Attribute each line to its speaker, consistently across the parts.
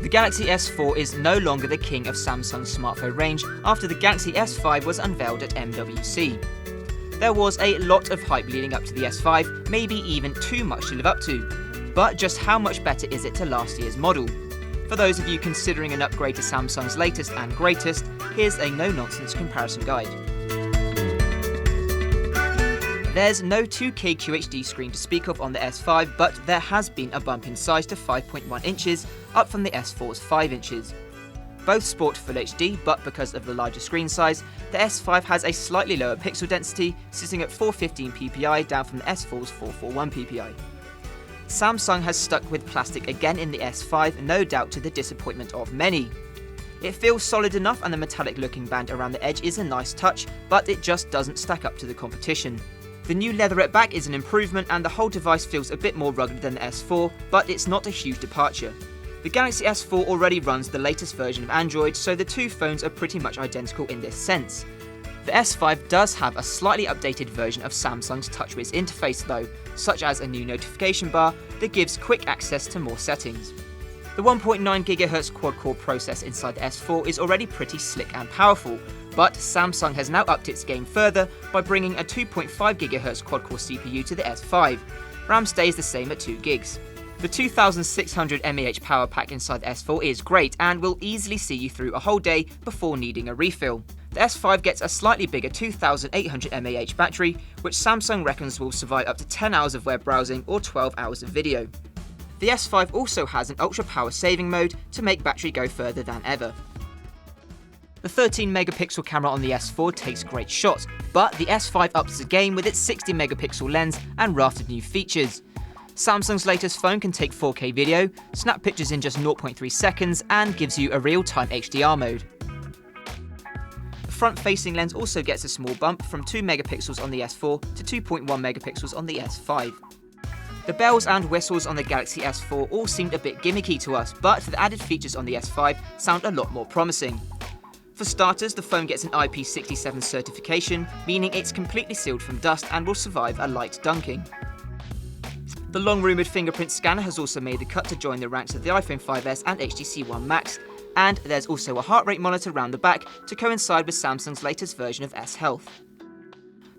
Speaker 1: The Galaxy S4 is no longer the king of Samsung's smartphone range after the Galaxy S5 was unveiled at MWC. There was a lot of hype leading up to the S5, maybe even too much to live up to. But just how much better is it to last year's model? For those of you considering an upgrade to Samsung's latest and greatest, here's a no-nonsense comparison guide. There's no 2K QHD screen to speak of on the S5, but there has been a bump in size to 5.1 inches, up from the S4's 5 inches. Both sport Full HD, but because of the larger screen size, the S5 has a slightly lower pixel density, sitting at 415 ppi down from the S4's 441 ppi. Samsung has stuck with plastic again in the S5, no doubt to the disappointment of many. It feels solid enough and the metallic looking band around the edge is a nice touch, but it just doesn't stack up to the competition. The new leatherette back is an improvement and the whole device feels a bit more rugged than the S4, but it's not a huge departure. The Galaxy S4 already runs the latest version of Android, so the two phones are pretty much identical in this sense. The S5 does have a slightly updated version of Samsung's TouchWiz interface though, such as a new notification bar that gives quick access to more settings. The 1.9 GHz quad-core processor inside the S4 is already pretty slick and powerful, but Samsung has now upped its game further by bringing a 2.5 GHz quad-core CPU to the S5. RAM stays the same at 2 gigs. The 2600 mAh power pack inside the S4 is great and will easily see you through a whole day before needing a refill. The S5 gets a slightly bigger 2800 mAh battery, which Samsung reckons will survive up to 10 hours of web browsing or 12 hours of video. The S5 also has an ultra power saving mode to make battery go further than ever. The 13 megapixel camera on the S4 takes great shots, but the S5 ups the game with its 60 megapixel lens and raft of new features. Samsung's latest phone can take 4K video, snap pictures in just 0.3 seconds, and gives you a real-time HDR mode. The front-facing lens also gets a small bump from 2 megapixels on the S4 to 2.1 megapixels on the S5. The bells and whistles on the Galaxy S4 all seemed a bit gimmicky to us, but the added features on the S5 sound a lot more promising. For starters, the phone gets an IP67 certification, meaning it's completely sealed from dust and will survive a light dunking. The long-rumoured fingerprint scanner has also made the cut to join the ranks of the iPhone 5S and HTC One Max, and there's also a heart rate monitor around the back to coincide with Samsung's latest version of S Health.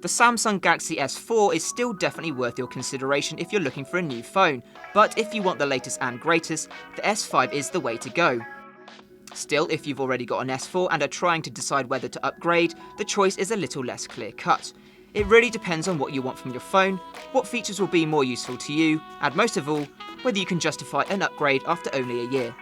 Speaker 1: The Samsung Galaxy S4 is still definitely worth your consideration if you're looking for a new phone, but if you want the latest and greatest, the S5 is the way to go. Still, if you've already got an S4 and are trying to decide whether to upgrade, the choice is a little less clear-cut. It really depends on what you want from your phone, what features will be more useful to you, and most of all, whether you can justify an upgrade after only a year.